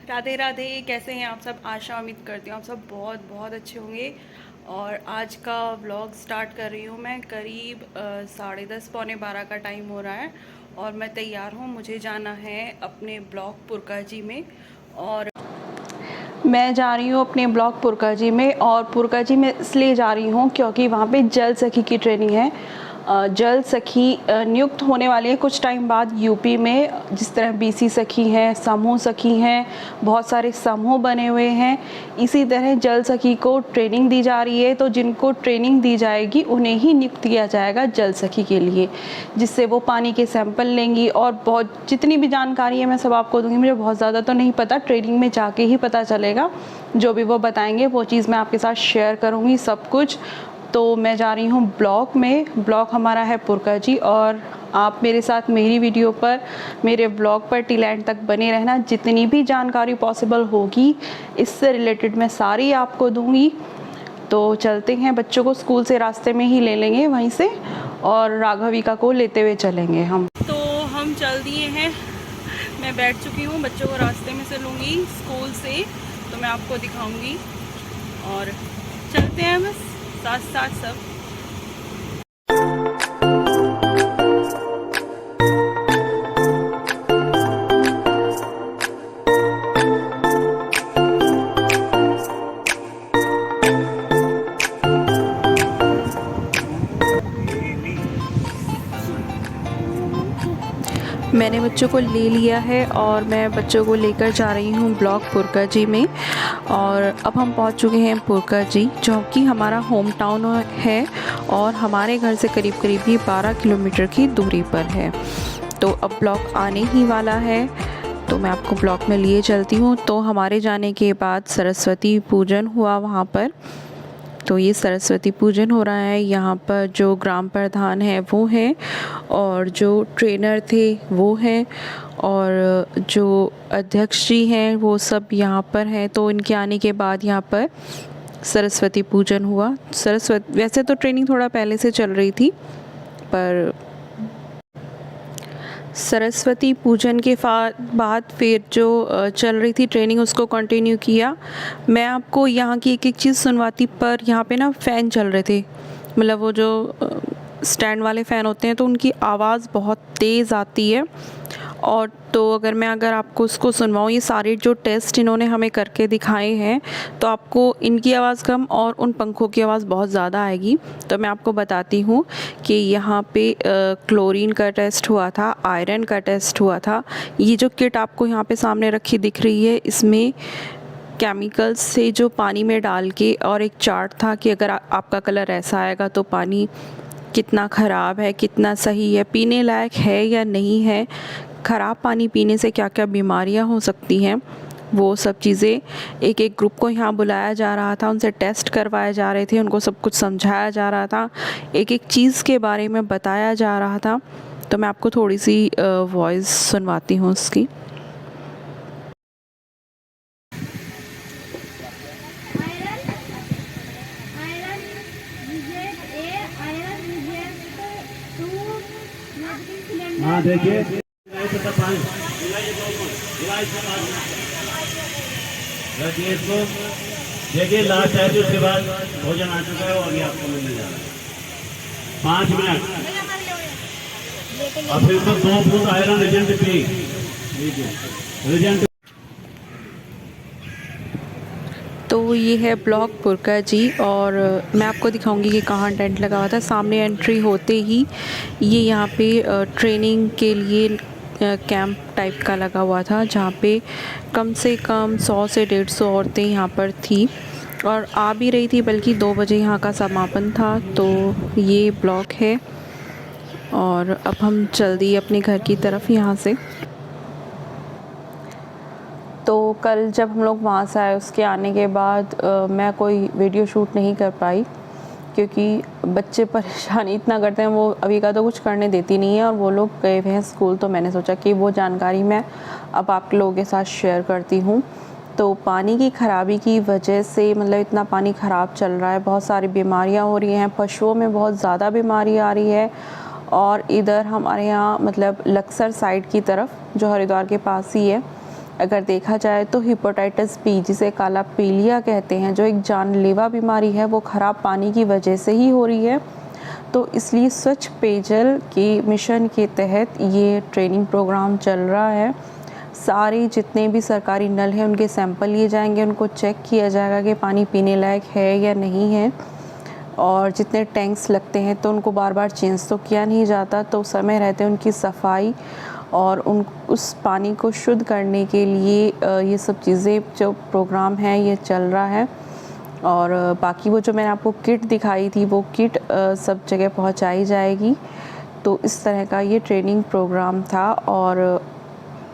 राधे राधे। कैसे हैं आप सब? आशा उम्मीद करती हूँ आप सब बहुत बहुत अच्छे होंगे। और आज का व्लॉग स्टार्ट कर रही हूँ मैं। करीब 10:30 पौने 12 का टाइम हो रहा है और मैं तैयार हूँ। मुझे जाना है अपने ब्लॉक पुरकाजी में। और मैं जा रही हूँ अपने ब्लॉक पुरकाजी में। और पुरकाजी में इसलिए जा रही हूँ क्योंकि वहाँ पे जल सखी की ट्रेनिंग है। जल सखी नियुक्त होने वाली है कुछ टाइम बाद यूपी में। जिस तरह बीसी सखी हैं, समूह सखी हैं, बहुत सारे समूह बने हुए हैं, इसी तरह जल सखी को ट्रेनिंग दी जा रही है। तो जिनको ट्रेनिंग दी जाएगी उन्हें ही नियुक्त किया जाएगा जल सखी के लिए, जिससे वो पानी के सैंपल लेंगी। और बहुत जितनी भी जानकारी है मैं सब आपको दूंगी। मुझे बहुत ज़्यादा तो नहीं पता, ट्रेनिंग में जाके ही पता चलेगा। जो भी वो बताएंगे वो चीज़ मैं आपके साथ शेयर करूँगी सब कुछ। तो मैं जा रही हूँ ब्लॉक में। ब्लॉक हमारा है पुरकाजी। और आप मेरे साथ मेरी वीडियो पर, मेरे ब्लॉग पर टिल एंड तक बने रहना। जितनी भी जानकारी पॉसिबल होगी इससे रिलेटेड मैं सारी आपको दूंगी। तो चलते हैं, बच्चों को स्कूल से रास्ते में ही ले लेंगे वहीं से, और राघविका को लेते हुए चलेंगे हम। तो हम चल दिए हैं, मैं बैठ चुकी हूँ। बच्चों को रास्ते में से लूँगी स्कूल से, तो मैं आपको दिखाऊँगी। और चलते हैं बस साथ साथ सब। मैंने बच्चों को ले लिया है और मैं बच्चों को लेकर जा रही हूँ ब्लॉक पुरकाजी में। और अब हम पहुँच चुके हैं पुरकाजी, जो कि हमारा होम टाउन है और हमारे घर से करीब करीब ही 12 किलोमीटर की दूरी पर है। तो अब ब्लॉक आने ही वाला है, तो मैं आपको ब्लॉक में लिए चलती हूँ। तो हमारे जाने के बाद सरस्वती पूजन हुआ वहाँ पर। तो ये सरस्वती पूजन हो रहा है। यहाँ पर जो ग्राम प्रधान है वो हैं, और जो ट्रेनर थे वो हैं, और जो अध्यक्ष जी हैं वो सब यहाँ पर हैं। तो इनके आने के बाद यहाँ पर सरस्वती पूजन हुआ। वैसे तो ट्रेनिंग थोड़ा पहले से चल रही थी, पर सरस्वती पूजन के बाद फिर जो चल रही थी ट्रेनिंग उसको कंटिन्यू किया। मैं आपको यहाँ की एक एक चीज़ सुनवाती, पर यहाँ पे ना फ़ैन चल रहे थे, मतलब वो जो स्टैंड वाले फ़ैन होते हैं, तो उनकी आवाज़ बहुत तेज़ आती है। और तो अगर आपको उसको सुनवाऊँ, ये सारे जो टेस्ट इन्होंने हमें करके दिखाए हैं, तो आपको इनकी आवाज़ कम और उन पंखों की आवाज़ बहुत ज़्यादा आएगी। तो मैं आपको बताती हूँ कि यहाँ पे क्लोरीन का टेस्ट हुआ था, आयरन का टेस्ट हुआ था। ये जो किट आपको यहाँ पे सामने रखी दिख रही है, इसमें केमिकल्स से जो पानी में डाल के, और एक चार्ट था कि अगर आपका कलर ऐसा आएगा तो पानी कितना ख़राब है, कितना सही है, पीने लायक है या नहीं है, ख़राब पानी पीने से क्या क्या बीमारियां हो सकती हैं, वो सब चीज़ें एक एक ग्रुप को यहाँ बुलाया जा रहा था, उनसे टेस्ट करवाए जा रहे थे, उनको सब कुछ समझाया जा रहा था, एक एक चीज़ के बारे में बताया जा रहा था। तो मैं आपको थोड़ी सी वॉइस सुनवाती हूँ उसकी। हाँ देखिए, इसको देखिए, लास्ट है, उसके बाद भोजन आ चुका है और ये आपको मिल जाएगा 5 मिनट। अब फिर इसको 2 फूट आयरन रिजेंट पी रिजेंट। तो ये है ब्लॉक पुरकाजी, और मैं आपको दिखाऊंगी कि कहाँ टेंट लगा हुआ था। सामने एंट्री होते ही ये यहाँ पे ट्रेनिंग के लिए कैंप टाइप का लगा हुआ था, जहाँ पे कम से कम 100 से 150 औरतें यहाँ पर थी और आ भी रही थी, बल्कि 2 बजे यहाँ का समापन था। तो ये ब्लॉक है, और अब हम चल दिए अपने घर की तरफ यहाँ से। तो कल जब हम लोग वहाँ से आए, उसके आने के बाद मैं कोई वीडियो शूट नहीं कर पाई, क्योंकि बच्चे परेशान इतना करते हैं। वो अभी का तो कुछ करने देती नहीं है, और वो लोग गए हुए हैं स्कूल। तो मैंने सोचा कि वो जानकारी मैं अब आप लोगों के साथ शेयर करती हूँ। तो पानी की ख़राबी की वजह से, मतलब इतना पानी ख़राब चल रहा है, बहुत सारी बीमारियाँ हो रही हैं, पशुओं में बहुत ज़्यादा बीमारी आ रही है। और इधर हमारे यहाँ मतलब लक्सर साइड की तरफ, जो हरिद्वार के पास ही है, अगर देखा जाए तो हेपेटाइटिस बी, जिसे काला पीलिया कहते हैं, जो एक जानलेवा बीमारी है, वो ख़राब पानी की वजह से ही हो रही है। तो इसलिए स्वच्छ पेयजल के मिशन के तहत ये ट्रेनिंग प्रोग्राम चल रहा है। सारे जितने भी सरकारी नल हैं उनके सैंपल लिए जाएंगे, उनको चेक किया जाएगा कि पानी पीने लायक है या नहीं है। और जितने टैंक्स लगते हैं तो उनको बार बार चेंज तो किया नहीं जाता, तो समय रहते उनकी सफाई और उस पानी को शुद्ध करने के लिए ये सब चीज़ें जो प्रोग्राम है ये चल रहा है। और बाकी वो जो मैंने आपको किट दिखाई थी, वो किट सब जगह पहुंचाई जाएगी। तो इस तरह का ये ट्रेनिंग प्रोग्राम था। और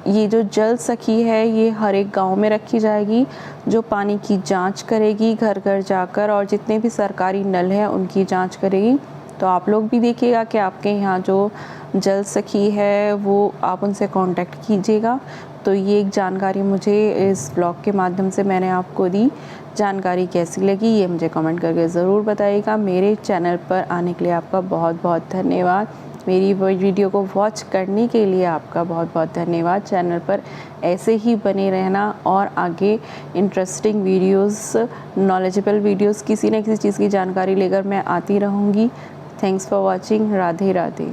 ये जो जल सखी है ये हर एक गांव में रखी जाएगी, जो पानी की जांच करेगी घर घर जाकर, और जितने भी सरकारी नल हैं उनकी जांच करेगी। तो आप लोग भी देखिएगा कि आपके यहाँ जो जल सखी है वो आप उनसे कांटेक्ट कीजिएगा। तो ये एक जानकारी मुझे इस ब्लॉग के माध्यम से मैंने आपको दी। जानकारी कैसी लगी ये मुझे कमेंट करके ज़रूर बताइएगा। मेरे चैनल पर आने के लिए आपका बहुत बहुत धन्यवाद। मेरी वीडियो को वॉच करने के लिए आपका बहुत बहुत धन्यवाद। चैनल पर ऐसे ही बने रहना और आगे इंटरेस्टिंग वीडियोस, नॉलेजेबल वीडियोस, किसी न किसी चीज़ की जानकारी लेकर मैं आती रहूँगी। Thanks for watching. Radhe Radhe.